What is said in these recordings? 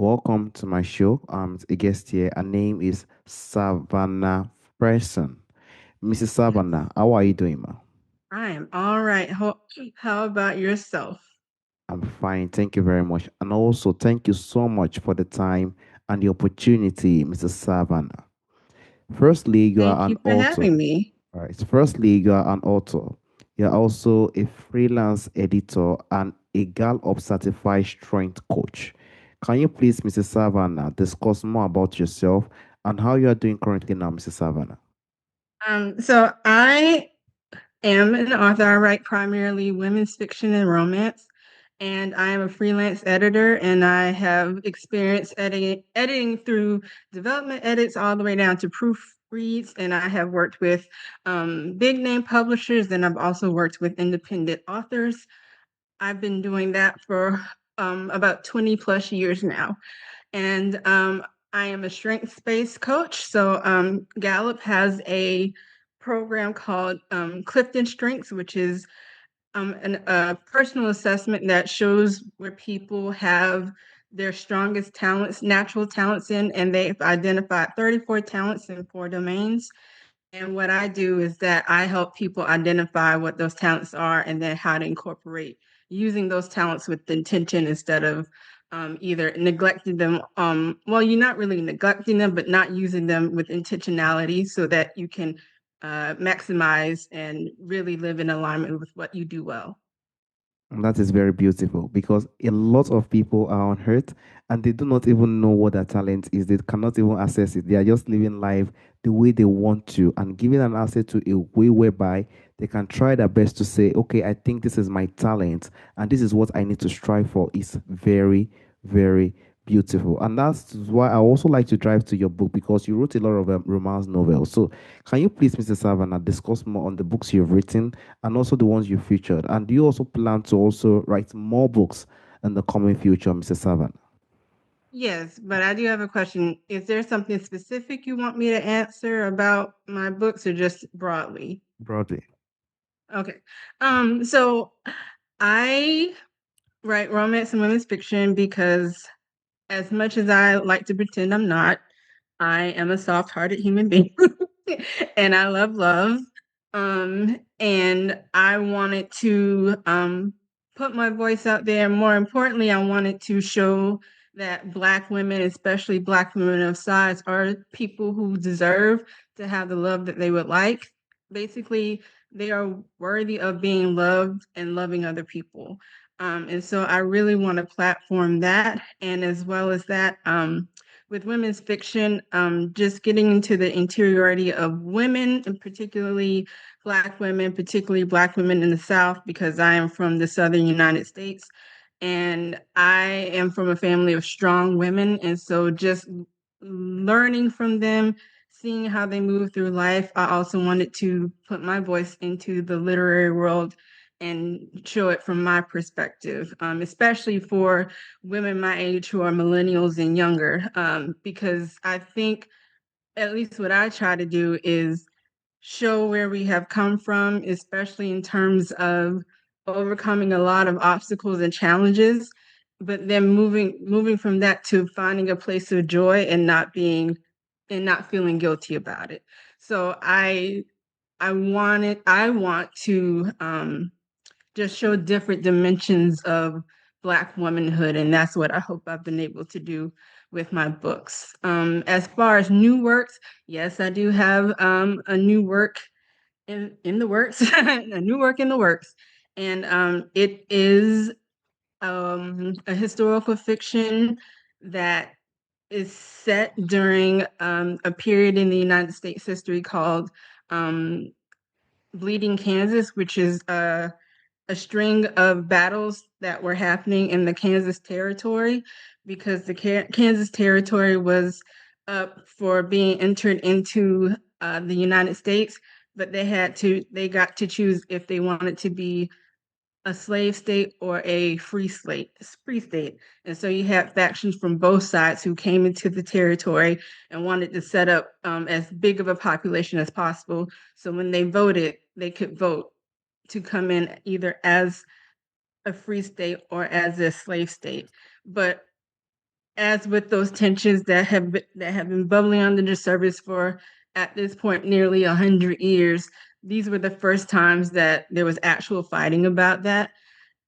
Welcome to my show. A guest here. Her name is Savannah Frierson. Mrs. Yes. Savannah, how are you doing, ma? I am all right. How about yourself? I'm fine. Thank you very much. And also, thank you so much for the time and the opportunity, Mrs. Savannah. Firstly, you Thank are an you for author. having me. All right. Firstly, you are an author. You're also a freelance editor and a Gallup certified strength coach. Can you please, Mrs. Savannah, discuss more about yourself and how you are doing currently now, Mrs. Savannah? So I am an author. I write primarily women's fiction and romance, and I am a freelance editor, and I have experience editing through development edits all the way down to proofreads, and I have worked with big name publishers, and I've also worked with independent authors. I've been doing that for about 20 plus years now. And I am a strengths-based coach. So Gallup has a program called CliftonStrengths, which is a personal assessment that shows where people have their strongest talents, natural talents in, and they've identified 34 talents in 4 domains. And what I do is that I help people identify what those talents are and then how to incorporate using those talents with intention instead of either neglecting them. Well, you're not really neglecting them, but not using them with intentionality so that you can maximize and really live in alignment with what you do well. And that is very beautiful because a lot of people are on earth and they do not even know what their talent is. They cannot even access it. They are just living life the way they want to and giving an access to a way whereby they can try their best to say, okay, I think this is my talent and this is what I need to strive for is very, very beautiful. And that's why I also like to drive to your book because you wrote a lot of romance novels. So can you please, Mr. Savannah, discuss more on the books you've written and also the ones you featured? And do you also plan to also write more books in the coming future, Mr. Savannah? Yes, but I do have a question. Is there something specific you want me to answer about my books or just broadly? Broadly. Okay. So I write romance and women's fiction because as much as I like to pretend I'm not, I am a soft-hearted human being and I love love. And I wanted to put my voice out there. More importantly, I wanted to show that Black women, especially Black women of size, are people who deserve to have the love that they would like. Basically, they are worthy of being loved and loving other people. And so I really want to platform that. And as well as that, with women's fiction, just getting into the interiority of women, and particularly Black women, particularly Black women in the South, because I am from the Southern United States. And I am from a family of strong women. And so just learning from them, seeing how they move through life, I also wanted to put my voice into the literary world and show it from my perspective, especially for women my age who are millennials and younger, because I think at least what I try to do is show where we have come from, especially in terms of overcoming a lot of obstacles and challenges, but then moving from that to finding a place of joy and not feeling guilty about it. So I want to just show different dimensions of Black womanhood, and that's what I hope I've been able to do with my books. As far as new works, yes, I do have a new work in the works, a new work in the works, and it is a historical fiction that is set during a period in the United States history called um, Bleeding Kansas, which is a string of battles that were happening in the Kansas territory because the Kansas territory was up for being entered into the United States, but they got to choose if they wanted to be a slave state or a free state. And so you had factions from both sides who came into the territory and wanted to set up as big of a population as possible. So when they voted, they could vote to come in either as a free state or as a slave state. But as with those tensions that have been bubbling under the surface for at this point nearly 100 years, these were the first times that there was actual fighting about that.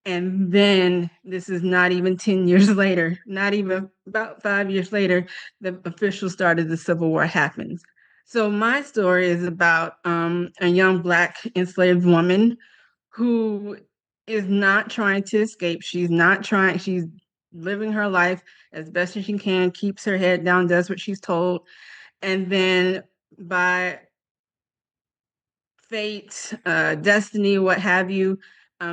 And then this is not even 10 years later, not even about 5 years later, the official start of the Civil War happens. So my story is about a young Black enslaved woman who is not trying to escape. She's not trying, she's living her life as best as she can, keeps her head down, does what she's told. And then by fate, destiny, what have you,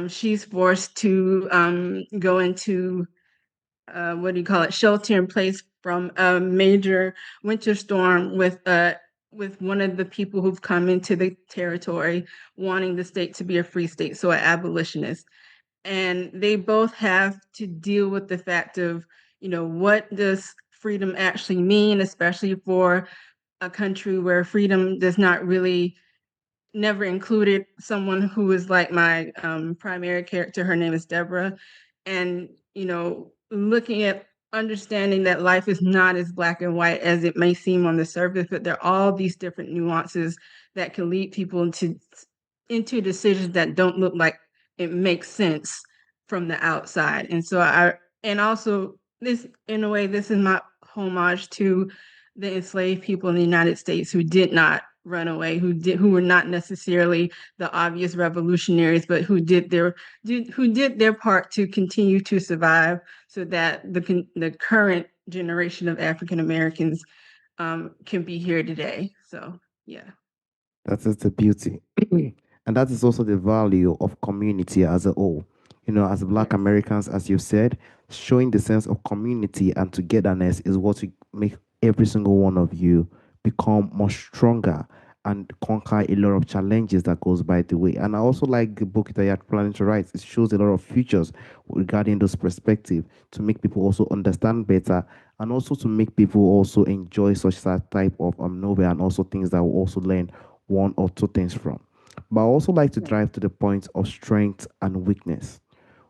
she's forced to go into what do you call it, shelter in place from a major winter storm with one of the people who've come into the territory wanting the state to be a free state, so an abolitionist. And they both have to deal with the fact of, what does freedom actually mean, especially for a country where freedom does not really never included someone who is like my primary character. Her name is Deborah. And, looking at understanding that life is not as black and white as it may seem on the surface, but there are all these different nuances that can lead people into decisions that don't look like it makes sense from the outside. And also this, in a way, this is my homage to the enslaved people in the United States who did not run away, who were not necessarily the obvious revolutionaries, but who did their part to continue to survive, so that the current generation of African Americans can be here today. So yeah. That is the beauty. And that is also the value of community as a whole. As Black Yes. Americans, as you said, showing the sense of community and togetherness is what will make every single one of you become more stronger and conquer a lot of challenges that goes by the way. And I also like the book that you're planning to write. It shows a lot of futures regarding those perspectives to make people also understand better and also to make people also enjoy such that type of novel and also things that will also learn one or two things from. But I also like to Right. drive to the point of strength and weakness.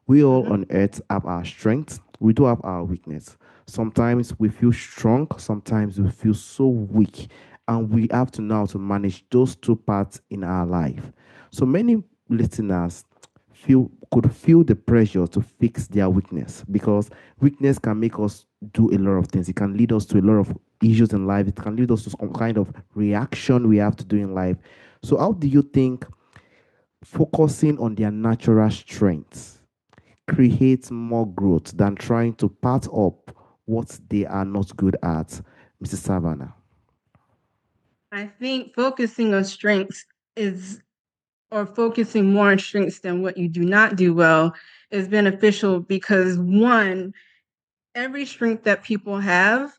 We all Mm-hmm. on earth have our strengths, we do have our weakness. Sometimes we feel strong, sometimes we feel so weak, and we have to know how to manage those two parts in our life. So many listeners could feel the pressure to fix their weakness because weakness can make us do a lot of things. It can lead us to a lot of issues in life. It can lead us to some kind of reaction we have to do in life. So how do you think focusing on their natural strengths creates more growth than trying to part up what they are not good at, Mrs. Savannah? I think focusing on strengths is or focusing more on strengths than what you do not do well is beneficial because one, every strength that people have,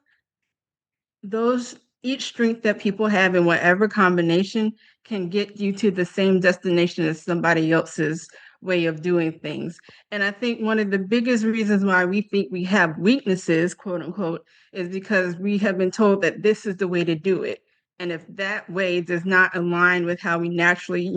those each strength that people have in whatever combination can get you to the same destination as somebody else's way of doing things. And I think one of the biggest reasons why we think we have weaknesses, quote unquote, is because we have been told that this is the way to do it. And if that way does not align with how we naturally,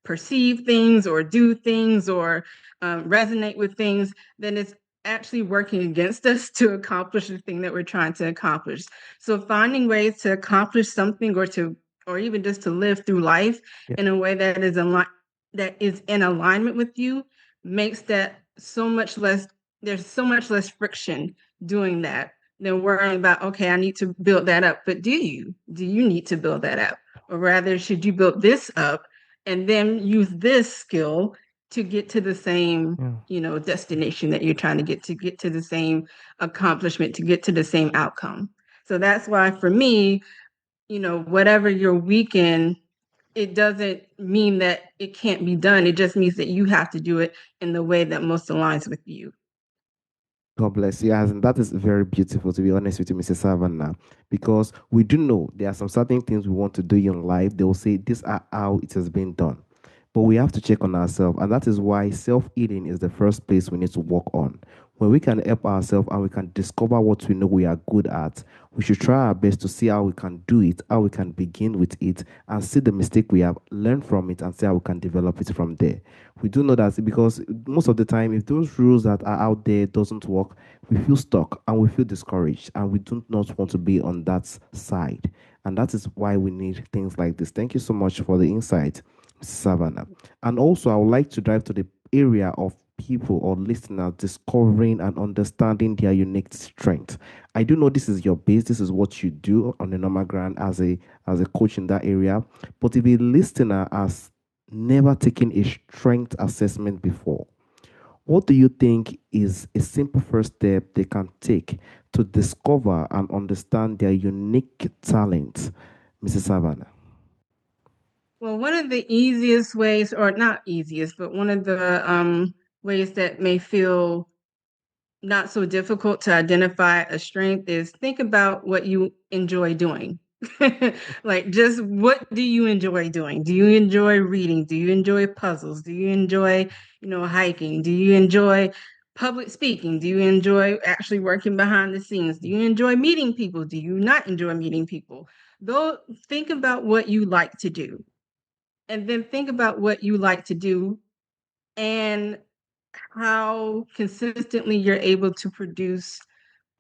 perceive things or do things or resonate with things, then it's actually working against us to accomplish the thing that we're trying to accomplish. So finding ways to accomplish something or even just to live through life Yeah, in a way that is in alignment with you makes that so much less there's so much less friction doing that than worrying about, okay, I need to build that up. But do you need to build that up? Or rather, should you build this up and then use this skill to get to the same, yeah. destination that you're trying to get to the same accomplishment, to get to the same outcome. So that's why for me, whatever you're weak in, it doesn't mean that it can't be done. It just means that you have to do it in the way that most aligns with you. God bless you. Yes, and that is very beautiful, to be honest with you, Mrs. Savannah, because we do know there are some certain things we want to do in life. They will say, these are how it has been done. But we have to check on ourselves. And that is why self healing is the first place we need to work on. When we can help ourselves and we can discover what we know we are good at, we should try our best to see how we can do it, how we can begin with it, and see the mistake we have, learn from it, and see how we can develop it from there. We do know that because most of the time, if those rules that are out there doesn't work, we feel stuck and we feel discouraged, and we do not want to be on that side. And that is why we need things like this. Thank you so much for the insight, Savannah. And also, I would like to dive to the area of people or listeners discovering and understanding their unique strength. I do know this is your base, this is what you do on the normal ground as a coach in that area. But if a listener has never taken a strength assessment before, what do you think is a simple first step they can take to discover and understand their unique talent, Mrs. Savannah? Well, one of the easiest ways, or not easiest, but one of the ways that may feel not so difficult to identify a strength is think about what you enjoy doing. Like, just what do you enjoy doing? Do you enjoy reading? Do you enjoy puzzles? Do you enjoy, hiking? Do you enjoy public speaking? Do you enjoy actually working behind the scenes? Do you enjoy meeting people? Do you not enjoy meeting people? Though, think about what you like to do, and then think about what you like to do and how consistently you're able to produce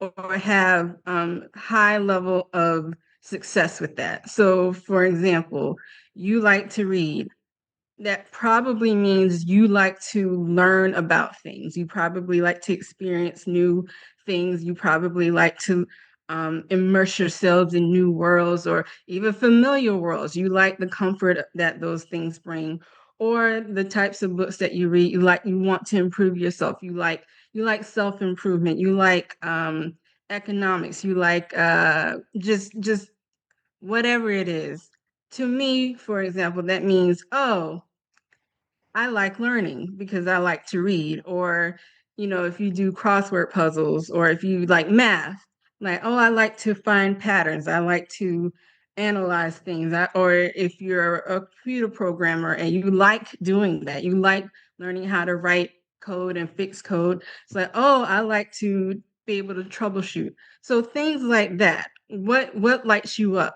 or have high level of success with that. So, for example, you like to read, that probably means you like to learn about things. You probably like to experience new things. You probably like to immerse yourselves in new worlds or even familiar worlds. You like the comfort that those things bring, or the types of books that you read. You want to improve yourself. You like self improvement. You like economics. You like just whatever it is. To me, for example, that means, oh, I like learning because I like to read. Or, if you do crossword puzzles or if you like math, like, oh, I like to find patterns. I like to analyze things. Or if you're a computer programmer and you like doing that, you like learning how to write code and fix code. It's like, oh, I like to be able to troubleshoot. So things like that. What lights you up?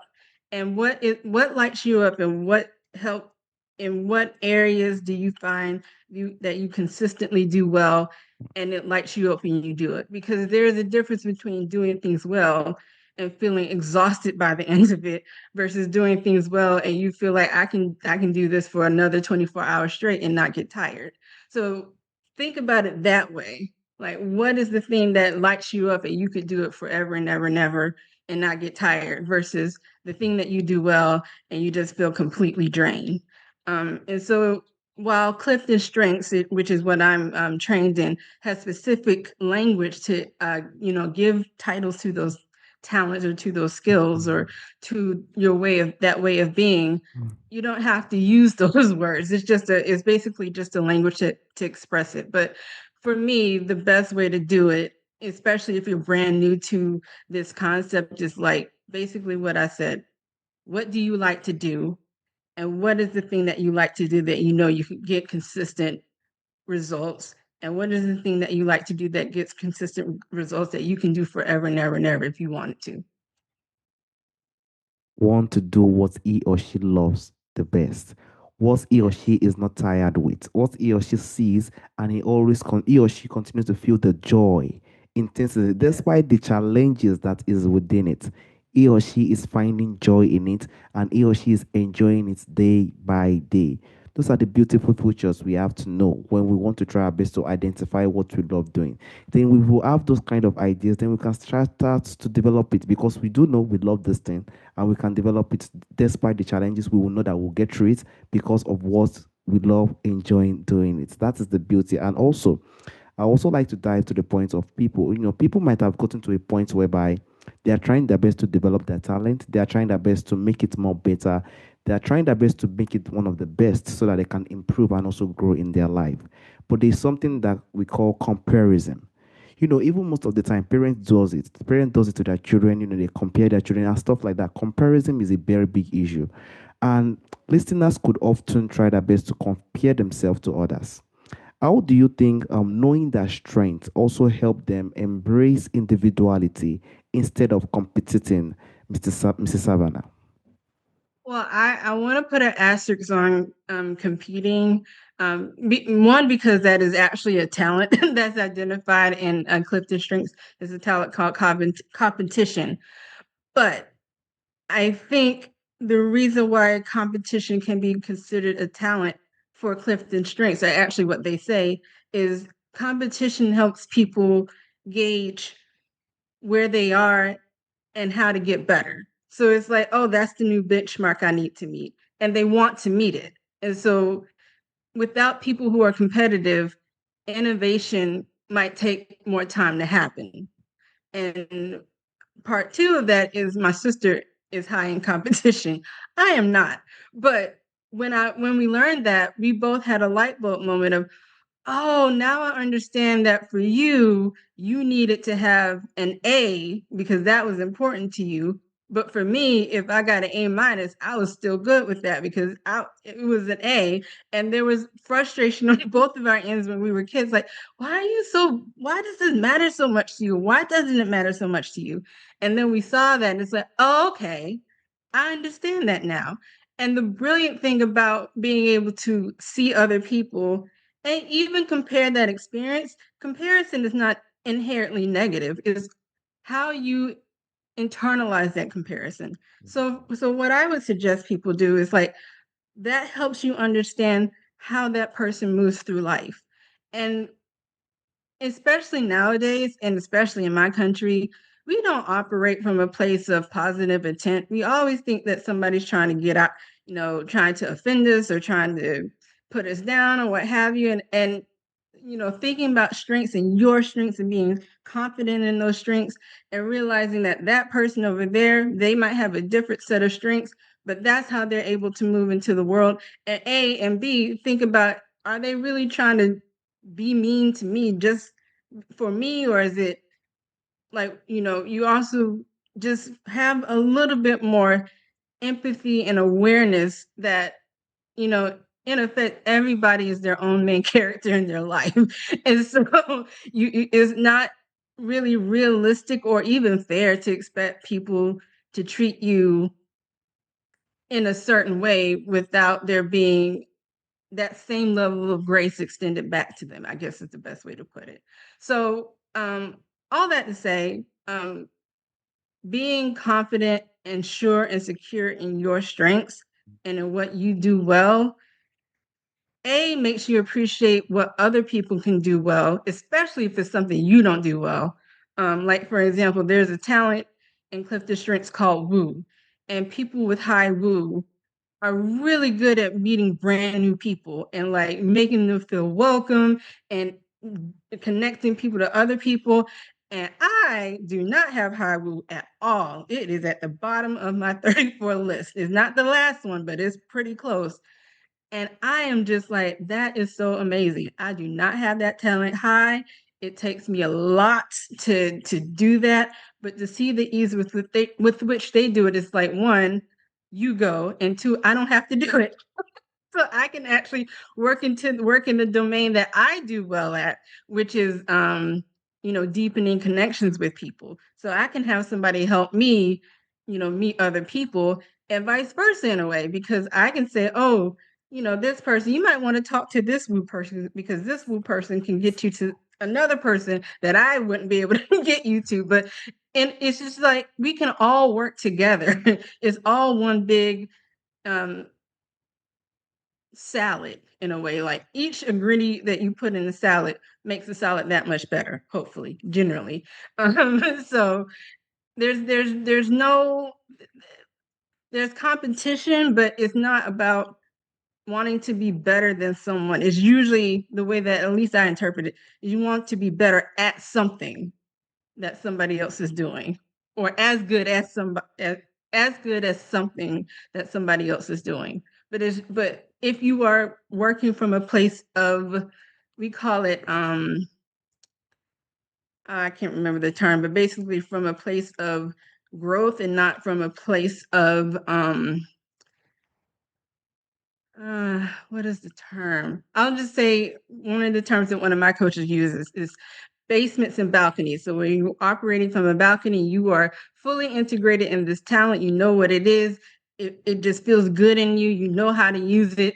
And what lights you up and what help in what areas do you find that you consistently do well and it lights you up when you do it? Because there's a difference between doing things well and feeling exhausted by the end of it versus doing things well and you feel like I can do this for another 24 hours straight and not get tired. So think about it that way. Like, what is the thing that lights you up and you could do it forever and ever and ever and not get tired versus the thing that you do well and you just feel completely drained. And so while CliftonStrengths, which is what I'm trained in, has specific language to, give titles to those talents or to those skills or to your way of being, you don't have to use those words. It's basically just a language to express it. But for me, the best way to do it, especially if you're brand new to this concept, is like basically what I said. What do you like to do? And what is the thing that you like to do that you know you can get consistent results? And what is the thing that you like to do that gets consistent results that you can do forever and ever and ever if you wanted to? Want to do what he or she loves the best, what he or Yes. she is not tired with, what he or she sees, and he or she continues to feel the joy, intensity, Yes. despite the challenges that is within it. He or she is finding joy in it, and he or she is enjoying it day by day. Those are the beautiful features we have to know when we want to try our best to identify what we love doing. Then we will have those kind of ideas, then we can start to develop it because we do know we love this thing and we can develop it despite the challenges. We will know that we'll get through it because of what we love enjoying doing it. That is the beauty. And also, I also like to dive to the point of people. People might have gotten to a point whereby they are trying their best to develop their talent. They are trying their best to make it more better. They are trying their best to make it one of the best so that they can improve and also grow in their life. But there's something that we call comparison. Even most of the time, parents does it. The parent does it to their children. They compare their children and stuff like that. Comparison is a very big issue, and listeners could often try their best to compare themselves to others. How do you think knowing their strengths also help them embrace individuality instead of competing, Mrs. Savannah? Well, I want to put an asterisk on competing. One, because that is actually a talent that's identified in Clifton Strengths. Is a talent called competition. But I think the reason why competition can be considered a talent for Clifton Strengths, or actually what they say, is competition helps people gauge where they are and how to get better. So it's like, oh, that's the new benchmark I need to meet. And they want to meet it. And so without people who are competitive, innovation might take more time to happen. And part two of that is my sister is high in competition. I am not. But when we learned that, we both had a light bulb moment of, oh, now I understand that for you, you needed to have an A because that was important to you. But for me, if I got an A minus, I was still good with that because it was an A. And there was frustration on both of our ends when we were kids. Like, why does this matter so much to you? Why doesn't it matter so much to you? And then we saw that and it's like, oh, okay, I understand that now. And the brilliant thing about being able to see other people and even compare that experience, comparison is not inherently negative, is how you internalize that comparison. So what I would suggest people do is like that helps you understand how that person moves through life. And especially nowadays, and especially in my country, we don't operate from a place of positive intent. We always think that somebody's trying to get out, trying to offend us or trying to put us down or what have you. And thinking about strengths and your strengths and being confident in those strengths and realizing that that person over there, they might have a different set of strengths, but that's how they're able to move into the world. And A and B, think about, are they really trying to be mean to me just for me, or is it like, you also just have a little bit more empathy and awareness that, you know in effect everybody is their own main character in their life. And so it's not really realistic or even fair to expect people to treat you in a certain way without there being that same level of grace extended back to them, I guess is the best way to put it. So, all that to say, being confident and sure and secure in your strengths and in what you do well, A, makes you appreciate what other people can do well, especially if it's something you don't do well. Like, for example, there's a talent in Clifton Strengths called Woo, and people with high Woo are really good at meeting brand new people and like making them feel welcome and connecting people to other people. And I do not have high woo at all. It is at the bottom of my 34 list. It's not the last one, but it's pretty close. And I am just like, that is so amazing. I do not have that talent high. It takes me a lot to do that, but to see the ease with which they do it, it's like, one, you go, and two, I don't have to do it. So I can actually work in the domain that I do well at, which is deepening connections with people. So I can have somebody help me, meet other people and vice versa in a way, because I can say, oh, this person, you might want to talk to this woo person because this woo person can get you to another person that I wouldn't be able to get you to. But and it's just like we can all work together. It's all one big um salad in a way. Like each ingredient that you put in the salad makes the salad that much better, hopefully, generally. So there's no there's competition, but it's not about wanting to be better than someone. It's usually the way that at least I interpret it. You want to be better at something that somebody else is doing, or as good as something that somebody else is doing. But if you are working from a place of, we call it, I can't remember the term, but basically from a place of growth and not from a place of What is the term? I'll just say one of the terms that one of my coaches uses is basements and balconies. So when you're operating from a balcony, you are fully integrated in this talent. You know what it is. It just feels good in you. You know how to use it.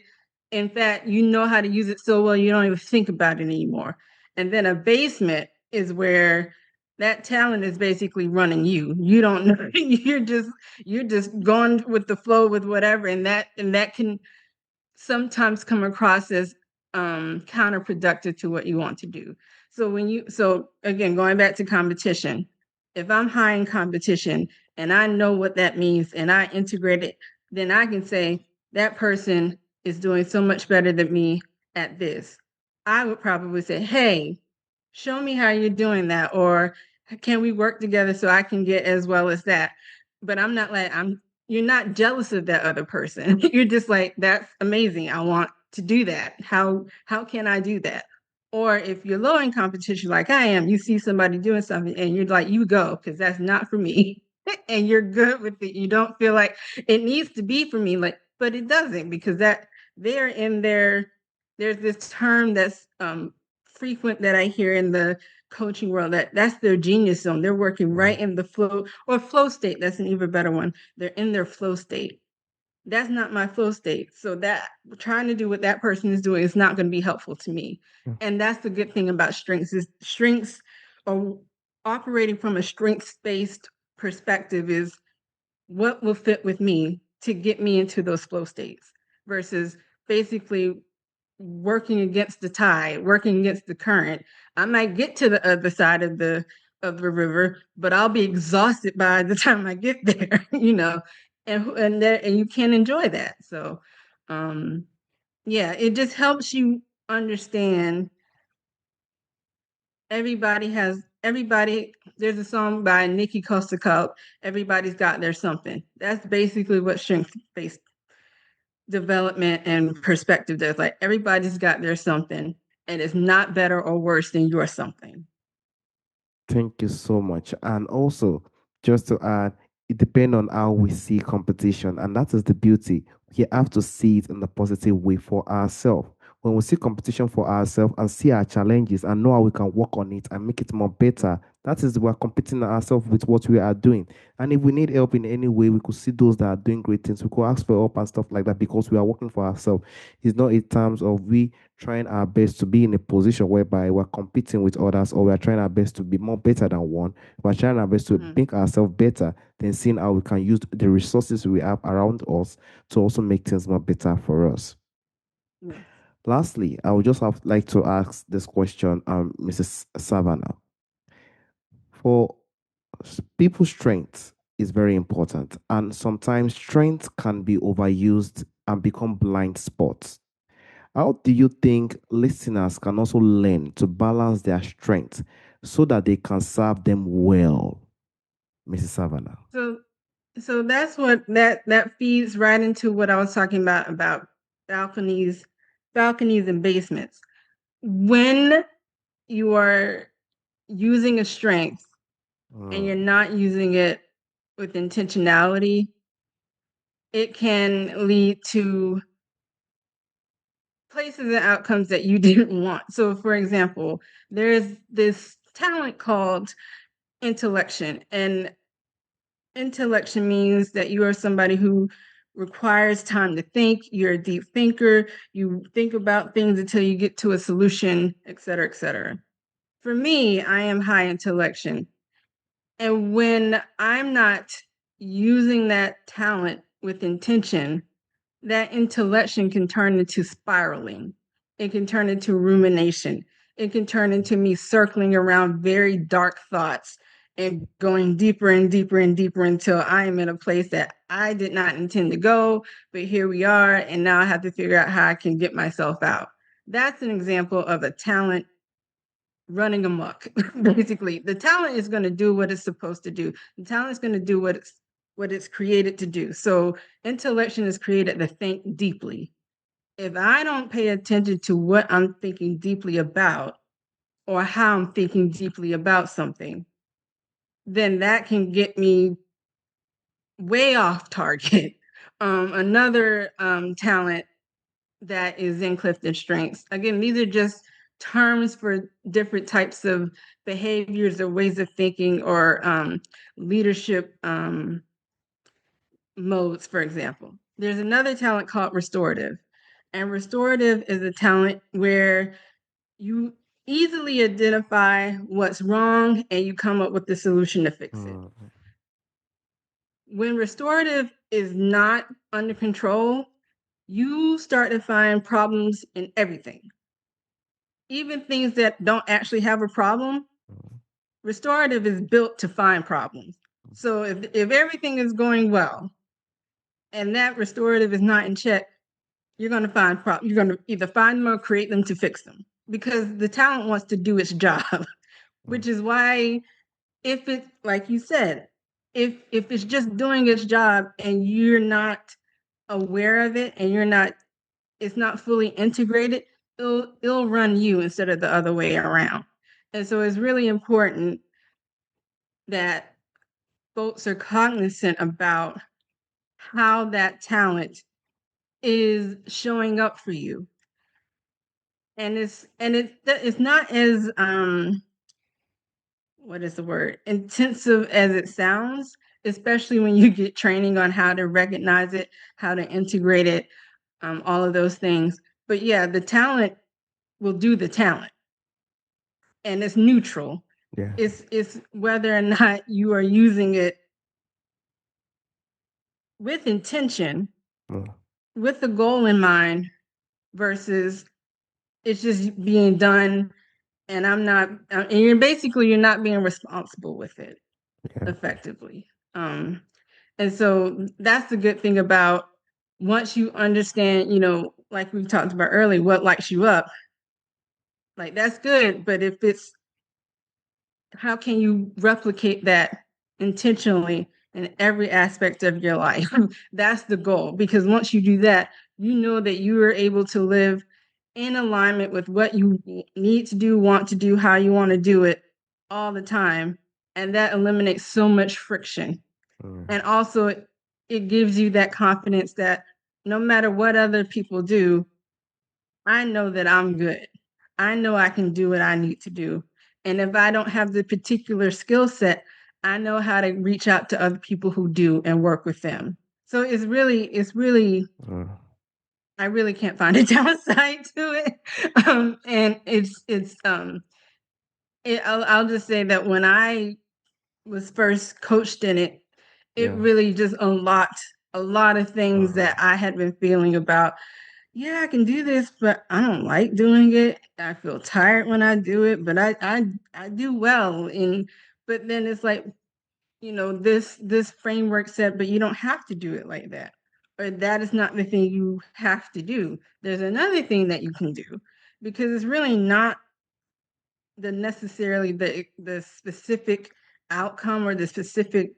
In fact, you know how to use it so well you don't even think about it anymore. And then a basement is where that talent is basically running you. You don't know. You're just going with the flow with whatever, and that can sometimes come across as counterproductive to what you want to do. So again, going back to competition, if I'm high in competition and I know what that means and I integrate it, then I can say that person is doing so much better than me at this. I would probably say, hey, show me how you're doing that, or can we work together so I can get as well as that? But I'm not like, you're not jealous of that other person. You're just like, that's amazing. I want to do that. How can I do that? Or if you're low in competition like I am, you see somebody doing something and you're like, you go, because that's not for me. And you're good with it. You don't feel like it needs to be for me, like, but it doesn't, because that they're in their there's this term that's frequent that I hear in the coaching world, that's their genius zone. They're working right in the flow state. That's an even better one. They're in their flow state. That's not my flow state. So that trying to do what that person is doing is not going to be helpful to me. Mm. And that's the good thing about strengths is strengths or operating from a strengths based perspective is what will fit with me to get me into those flow states versus basically working against the tide, working against the current. I might get to the other side of the river, but I'll be exhausted by the time I get there, and you can't enjoy that. So, um, yeah, it just helps you understand everybody. There's a song by Nikki Kostakoff, Everybody's Got Their Something. That's basically what strength based development and perspective does. Like everybody's got their something, and it's not better or worse than your something. Thank you so much. And also, just to add, it depends on how we see competition, and that is the beauty. We have to see it in the positive way for ourselves. When we see competition for ourselves and see our challenges and know how we can work on it and make it more better, that is we're competing ourselves with what we are doing. And if we need help in any way, we could see those that are doing great things. We could ask for help and stuff like that because we are working for ourselves. It's not in terms of we trying our best to be in a position whereby we're competing with others or we're trying our best to be more better than one. We're trying our best to Mhm. make ourselves better than seeing how we can use the resources we have around us to also make things more better for us. Yes. Lastly, I would just have like to ask this question, Mrs. Savannah. For people's strength is very important, and sometimes strength can be overused and become blind spots. How do you think listeners can also learn to balance their strengths so that they can serve them well, Mrs. Savannah? So that's what that feeds right into what I was talking about balconies, balconies and basements. When you are using a strength and Mm, you're not using it with intentionality, it can lead to places and outcomes that you didn't want. So, for example, there's this talent called intellection, and intellection means that you are somebody who requires time to think. You're a deep thinker. You think about things until you get to a solution, et cetera, et cetera. For me, I am high intellection. And when I'm not using that talent with intention, that intellection can turn into spiraling. It can turn into rumination. It can turn into me circling around very dark thoughts and going deeper and deeper and deeper until I am in a place that I did not intend to go, but here we are. And now I have to figure out how I can get myself out. That's an example of a talent running amok. Basically, the talent is going to do what it's supposed to do. The talent is going to do what it's created to do. So intellection is created to think deeply. If I don't pay attention to what I'm thinking deeply about or how I'm thinking deeply about something, then that can get me way off target. Another talent that is in Clifton Strengths. Again, these are just terms for different types of behaviors or ways of thinking or leadership modes, for example. There's another talent called restorative. And restorative is a talent where you easily identify what's wrong and you come up with the solution to fix it. When restorative is not under control, you start to find problems in everything. Even things that don't actually have a problem, restorative is built to find problems. So if everything is going well and that restorative is not in check, you're going to find problems. You're going to either find them or create them to fix them because the talent wants to do its job, which is why if it's like you said, if it's just doing its job and you're not aware of it and it's not fully integrated, it'll run you instead of the other way around. And so it's really important that folks are cognizant about how that talent is showing up for you. And it's not as what is the word? Intensive as it sounds, especially when you get training on how to recognize it, how to integrate it, all of those things. But yeah, the talent will do the talent. And it's neutral. Yeah. It's whether or not you are using it with intention, with the goal in mind, versus it's just being done and I'm not and you're not being responsible with it effectively. And so that's the good thing about once you understand, like we talked about earlier, what lights you up, like that's good. But if it's how can you replicate that intentionally in every aspect of your life? That's the goal. Because once you do that, you know that you are able to live in alignment with what you need to do, want to do, how you want to do it all the time. And that eliminates so much friction. And also, it gives you that confidence that no matter what other people do, I know that I'm good. I know I can do what I need to do. And if I don't have the particular skill set, I know how to reach out to other people who do and work with them. So it's really, I really can't find a downside to it. And I'll just say that when I was first coached in it, it really just unlocked a lot of things that I had been feeling about. Yeah, I can do this, but I don't like doing it. I feel tired when I do it, but I do well. And but then it's like, this framework said, but you don't have to do it like that. Or that is not the thing you have to do. There's another thing that you can do because it's really not the specific outcome or the specific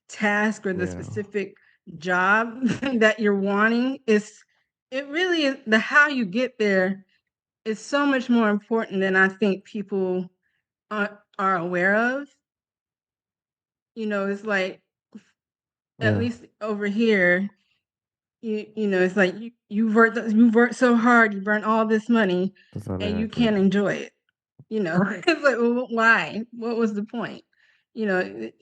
task or the specific job that you're wanting. It really is the how you get there is so much more important than I think people are aware of. It's like at least over here, it's like you've worked so hard, you burnt all this money, and you can't enjoy it. It's like, well, why? What was the point? To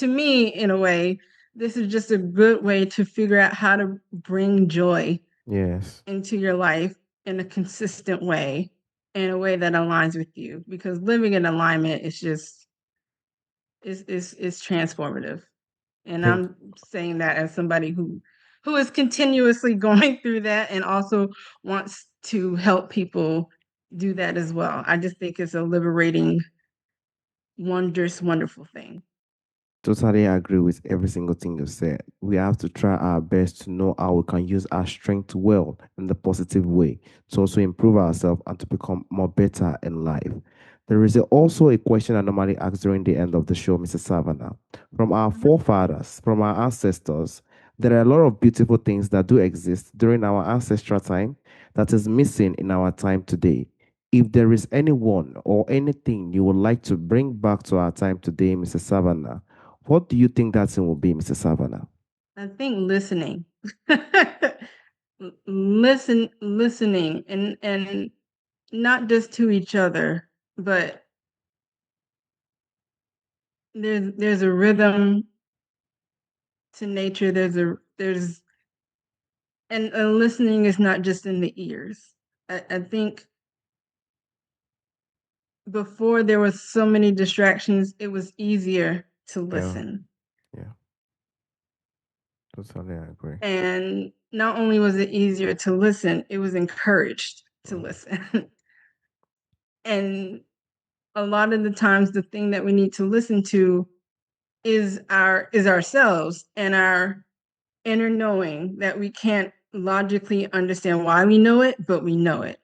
me, in a way, this is just a good way to figure out how to bring joy into your life in a consistent way, in a way that aligns with you. Because living in alignment is just is transformative. And Thank I'm saying that as somebody who is continuously going through that and also wants to help people do that as well. I just think it's a liberating, wondrous, wonderful thing. Totally agree with every single thing you said. We have to try our best to know how we can use our strength well in the positive way to also improve ourselves and to become more better in life. There is also a question I normally ask during the end of the show, Mrs. Savannah. From our forefathers, from our ancestors, there are a lot of beautiful things that do exist during our ancestral time that is missing in our time today. If there is anyone or anything you would like to bring back to our time today, Mrs. Savannah, what do you think that thing will be, Mr. Savannah? I think listening. listening, and not just to each other, but there's a rhythm to nature. There's and listening is not just in the ears. I think before there was so many distractions, it was easier to Yeah. listen. Yeah. Totally agree. And not only was it easier to listen, it was encouraged to Mm. listen. And a lot of the times the thing that we need to listen to is ourselves and our inner knowing that we can't logically understand why we know it, but we know it.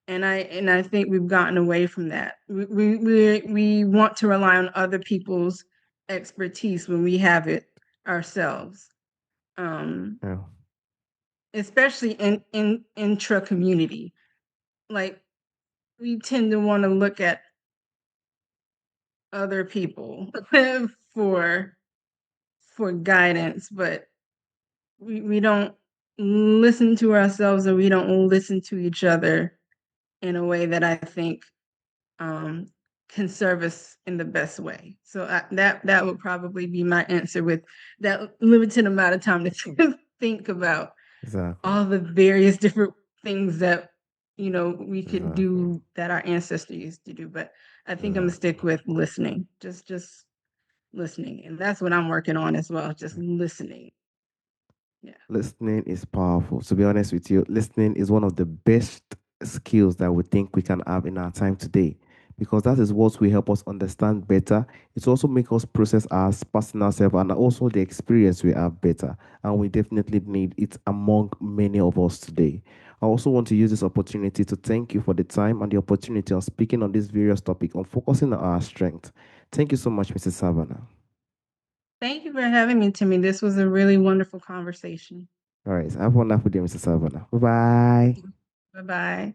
And I think we've gotten away from that. We want to rely on other people's expertise when we have it ourselves. Um, Yeah. Especially in intra community. Like we tend to want to look at other people for for guidance, but we don't listen to ourselves, or we don't listen to each other in a way that I think um, can serve us in the best way. So that would probably be my answer with that limited amount of time to think about Exactly. all the various different things that we could Exactly. do that our ancestors used to do. But I think I'm gonna Exactly. stick with listening, just listening, and that's what I'm working on as well, just listening. Yeah. Listening is powerful. To be honest with you, listening is one of the best skills that we think we can have in our time today, because that is what will help us understand better. It also makes us process our personal self and also the experience we have better. And we definitely need it among many of us today. I also want to use this opportunity to thank you for the time and the opportunity of speaking on this various topic on focusing on our strength. Thank you so much, Mrs. Savannah. Thank you for having me, Timmy. This was a really wonderful conversation. All right. Have a wonderful day, Mrs. Savannah. Bye bye. Bye bye.